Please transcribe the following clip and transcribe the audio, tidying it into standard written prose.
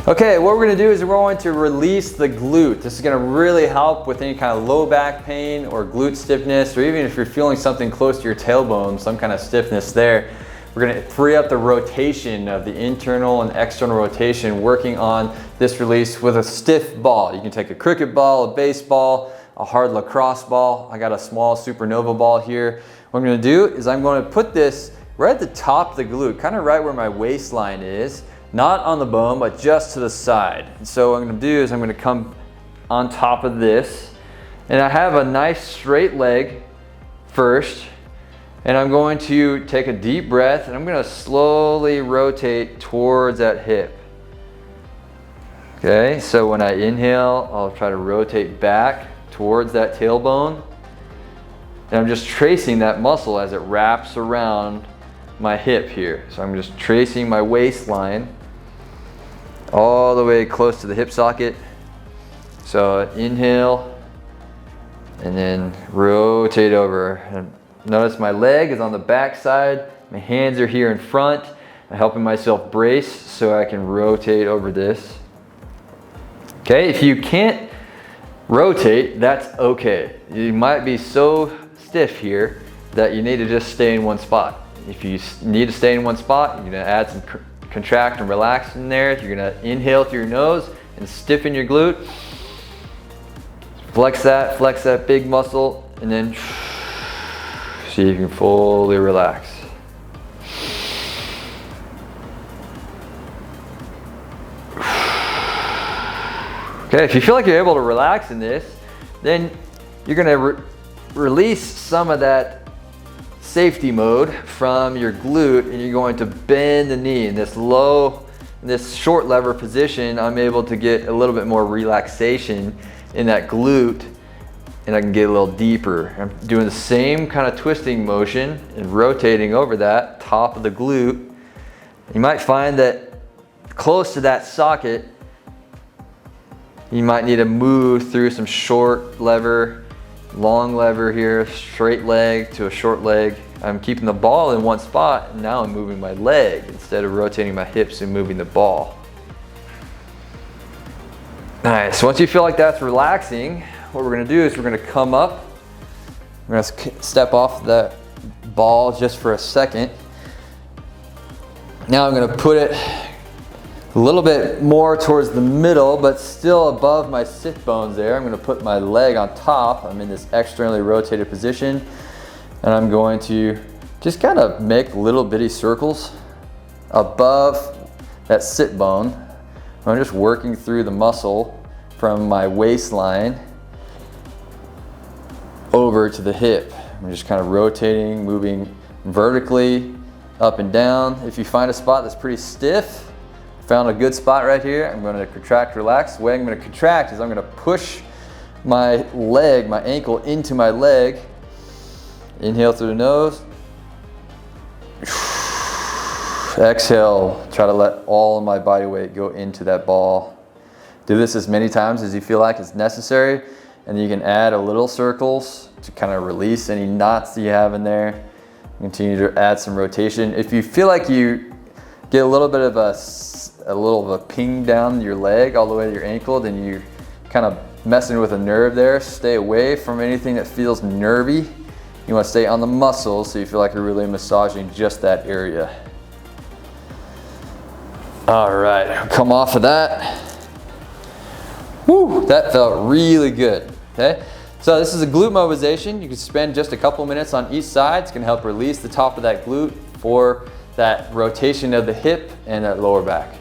Okay, what we're gonna do is we're going to release the glute. This is gonna really help with any kind of low back pain or glute stiffness, or even if you're feeling something close to your tailbone, some kind of stiffness there. We're gonna free up the rotation of the internal and external rotation, working on this release with a stiff ball. You can take a cricket ball, a baseball, a hard lacrosse ball. I got a small supernova ball here. What I'm gonna do is I'm gonna put this right at the top of the glute, kind of right where my waistline is. Not on the bone, but just to the side. And so what I'm gonna do is I'm gonna come on top of this, and I have a nice straight leg first, and I'm going to take a deep breath, and I'm gonna slowly rotate towards that hip. Okay, so when I inhale, I'll try to rotate back towards that tailbone, and I'm just tracing that muscle as it wraps around my hip here. So I'm just tracing my waistline all the way close to the hip socket. So inhale and then rotate over. And notice my leg is on the back side, my hands are here in front. I'm helping myself brace so I can rotate over this. Okay, if you can't rotate, that's okay. You might be so stiff here that you need to just stay in one spot. If you need to stay in one spot, you're gonna add some contract and relax in there. You're gonna inhale through your nose and stiffen your glute. Flex that big muscle, and then so you can fully relax. Okay, if you feel like you're able to relax in this, then you're gonna release some of that safety mode from your glute, and you're going to bend the knee in this short lever position. I'm able to get a little bit more relaxation in that glute, and I can get a little deeper. I'm doing the same kind of twisting motion and rotating over that top of the glute. You might find that close to that socket, you might need to move through some short lever, long lever here, straight leg to a short leg. I'm keeping the ball in one spot, and now I'm moving my leg instead of rotating my hips and moving the ball. Nice, once you feel like that's relaxing, what we're gonna do is we're gonna come up. We're gonna step off that ball just for a second. Now I'm gonna put it a little bit more towards the middle, but still above my sit bones there. I'm gonna put my leg on top. I'm in this externally rotated position, and I'm going to just kind of make little bitty circles above that sit bone. I'm just working through the muscle from my waistline over to the hip. I'm just kind of rotating, moving vertically up and down. If you find a spot that's pretty stiff, found a good spot right here, I'm going to contract, relax. The way I'm going to contract is I'm going to push my leg, my ankle into my leg. Inhale through the nose. Exhale, try to let all of my body weight go into that ball. Do this as many times as you feel like it's necessary, and you can add a little circles to kind of release any knots that you have in there. Continue to add some rotation. If you feel like you get a little bit of a ping down your leg all the way to your ankle, then you're kind of messing with a nerve there. Stay away from anything that feels nervy. You want to stay on the muscles so you feel like you're really massaging just that area. All right, come off of that. Woo, that felt really good, okay? So this is a glute mobilization. You can spend just a couple minutes on each side. It's gonna help release the top of that glute for that rotation of the hip and that lower back.